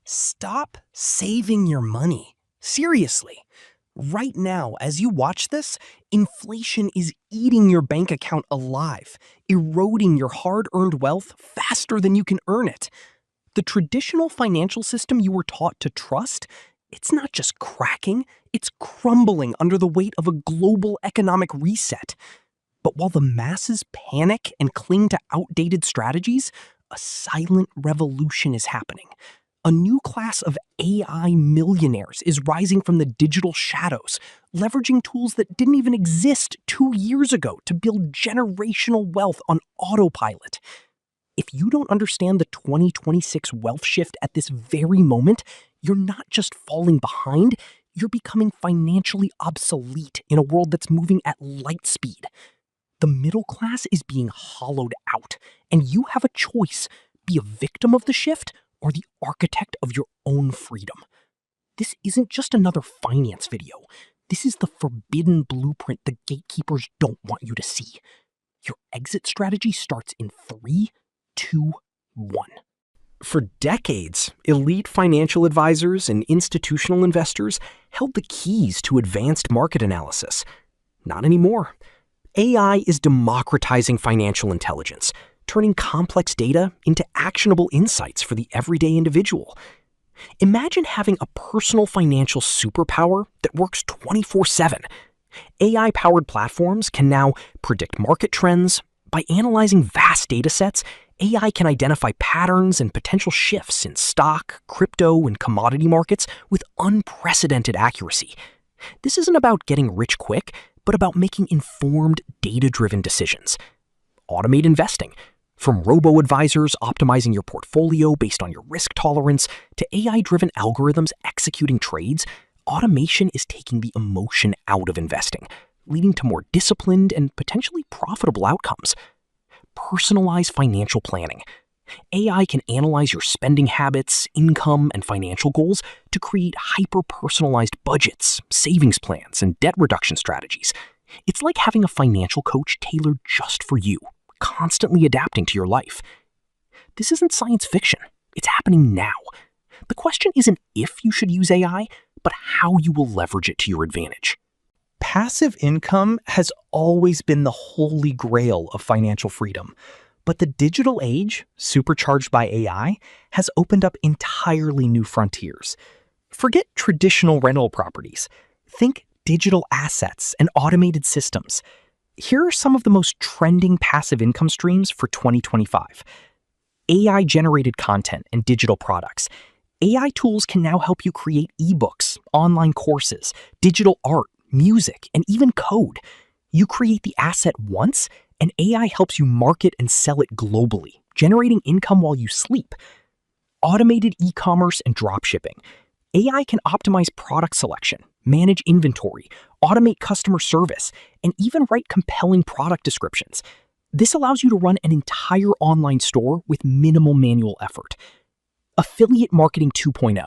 Stop saving your money. Seriously. Right now, as you watch this, inflation is eating your bank account alive, eroding your hard-earned wealth faster than you can earn it. The traditional financial system you were taught to trust, it's not just cracking, it's crumbling under the weight of a global economic reset. But while the masses panic and cling to outdated strategies, a silent revolution is happening. A new class of AI millionaires is rising from the digital shadows, leveraging tools that didn't even exist 2 years ago to build generational wealth on autopilot. If you don't understand the 2026 wealth shift at this very moment, you're not just falling behind, you're becoming financially obsolete in a world that's moving at light speed. The middle class is being hollowed out, and you have a choice: be a victim of the shift or the architect of your own freedom. This isn't just another finance video. This is the forbidden blueprint the gatekeepers don't want you to see. Your exit strategy starts in 3, 2, 1. For decades, elite financial advisors and institutional investors held the keys to advanced market analysis. Not anymore. AI is democratizing financial intelligence, turning complex data into actionable insights for the everyday individual. Imagine having a personal financial superpower that works 24/7. AI-powered platforms can now predict market trends. By analyzing vast data sets, AI can identify patterns and potential shifts in stock, crypto, and commodity markets with unprecedented accuracy. This isn't about getting rich quick, but about making informed, data-driven decisions. Automate investing. From robo-advisors optimizing your portfolio based on your risk tolerance to AI-driven algorithms executing trades, automation is taking the emotion out of investing, leading to more disciplined and potentially profitable outcomes. Personalized financial planning. AI can analyze your spending habits, income, and financial goals to create hyper-personalized budgets, savings plans, and debt reduction strategies. It's like having a financial coach tailored just for you, constantly adapting to your life. This isn't science fiction. It's happening now. The question isn't if you should use AI, but how you will leverage it to your advantage. Passive income has always been the holy grail of financial freedom. But the digital age, supercharged by AI, has opened up entirely new frontiers. Forget traditional rental properties. Think digital assets and automated systems. Here are some of the most trending passive income streams for 2025. AI-generated content and digital products. AI tools can now help you create ebooks, online courses, digital art, music, and even code. You create the asset once, and AI helps you market and sell it globally, generating income while you sleep. Automated e-commerce and dropshipping. AI can optimize product selection, manage inventory, automate customer service, and even write compelling product descriptions. This allows you to run an entire online store with minimal manual effort. Affiliate marketing 2.0.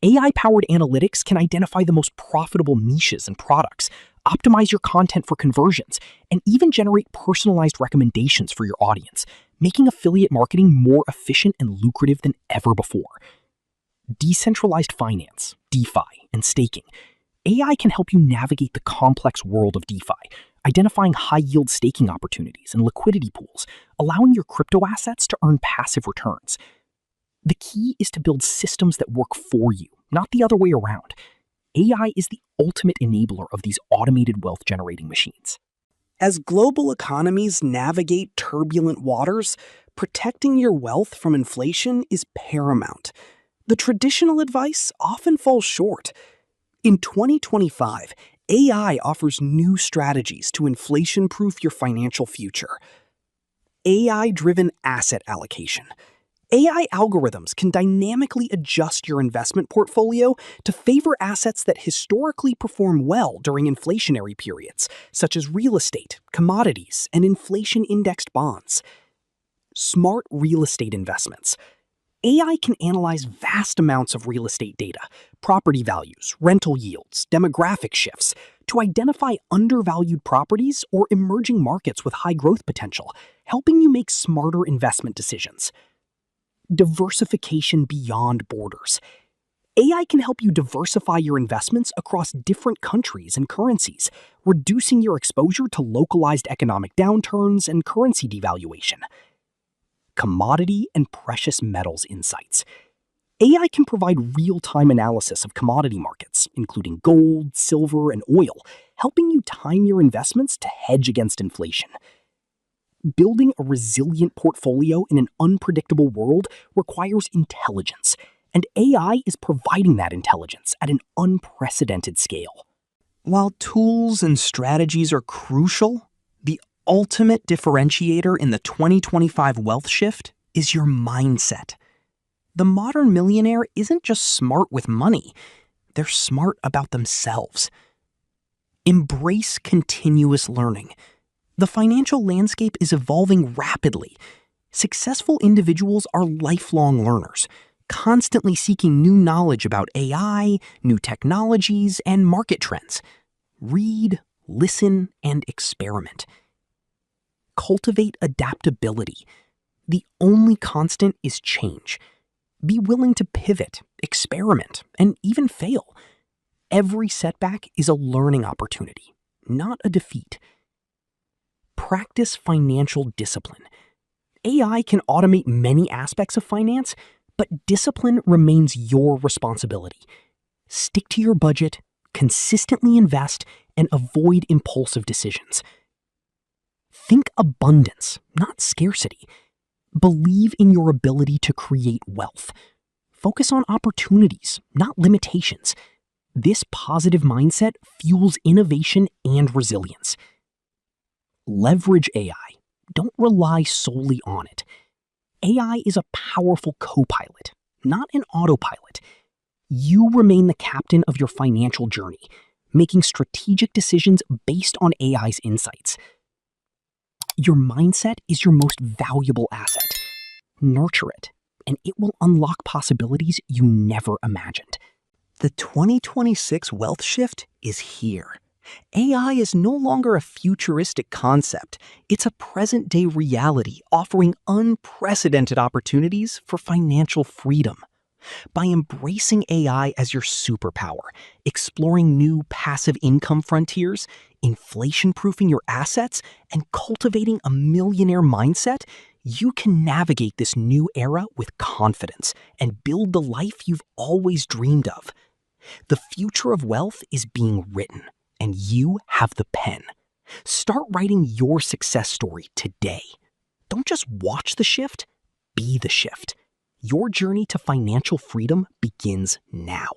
AI-powered analytics can identify the most profitable niches and products, optimize your content for conversions, and even generate personalized recommendations for your audience, making affiliate marketing more efficient and lucrative than ever before. Decentralized finance, DeFi, and staking. AI can help you navigate the complex world of DeFi, identifying high-yield staking opportunities and liquidity pools, allowing your crypto assets to earn passive returns. The key is to build systems that work for you, not the other way around. AI is the ultimate enabler of these automated wealth-generating machines. As global economies navigate turbulent waters, protecting your wealth from inflation is paramount. The traditional advice often falls short. In 2025, AI offers new strategies to inflation-proof your financial future. AI-driven asset allocation. AI algorithms can dynamically adjust your investment portfolio to favor assets that historically perform well during inflationary periods, such as real estate, commodities, and inflation-indexed bonds. Smart real estate investments. AI can analyze vast amounts of real estate data, property values, rental yields, demographic shifts, to identify undervalued properties or emerging markets with high growth potential, helping you make smarter investment decisions. Diversification beyond borders. AI can help you diversify your investments across different countries and currencies, reducing your exposure to localized economic downturns and currency devaluation. Commodity and precious metals insights. AI can provide real-time analysis of commodity markets, including gold, silver, and oil, helping you time your investments to hedge against inflation. Building a resilient portfolio in an unpredictable world requires intelligence, and AI is providing that intelligence at an unprecedented scale. While tools and strategies are crucial, the ultimate differentiator in the 2025 wealth shift is your mindset. The modern millionaire isn't just smart with money, they're smart about themselves. Embrace continuous learning. The financial landscape is evolving rapidly. Successful individuals are lifelong learners, constantly seeking new knowledge about AI, new technologies, and market trends. Read, listen, and experiment. Cultivate adaptability. The only constant is change. Be willing to pivot, experiment, and even fail. Every setback is a learning opportunity, not a defeat. Practice financial discipline. AI can automate many aspects of finance, but discipline remains your responsibility. Stick to your budget, consistently invest, and avoid impulsive decisions. Think abundance, not scarcity. Believe in your ability to create wealth. Focus on opportunities, not limitations. This positive mindset fuels innovation and resilience. Leverage AI. Don't rely solely on it. AI is a powerful co-pilot, not an autopilot. You remain the captain of your financial journey, making strategic decisions based on AI's insights. Your mindset is your most valuable asset. Nurture it, and it will unlock possibilities you never imagined. The 2026 wealth shift is here. AI is no longer a futuristic concept. It's a present-day reality offering unprecedented opportunities for financial freedom. By embracing AI as your superpower, exploring new passive income frontiers, inflation-proofing your assets, and cultivating a millionaire mindset, you can navigate this new era with confidence and build the life you've always dreamed of. The future of wealth is being written, and you have the pen. Start writing your success story today. Don't just watch the shift, be the shift. Your journey to financial freedom begins now.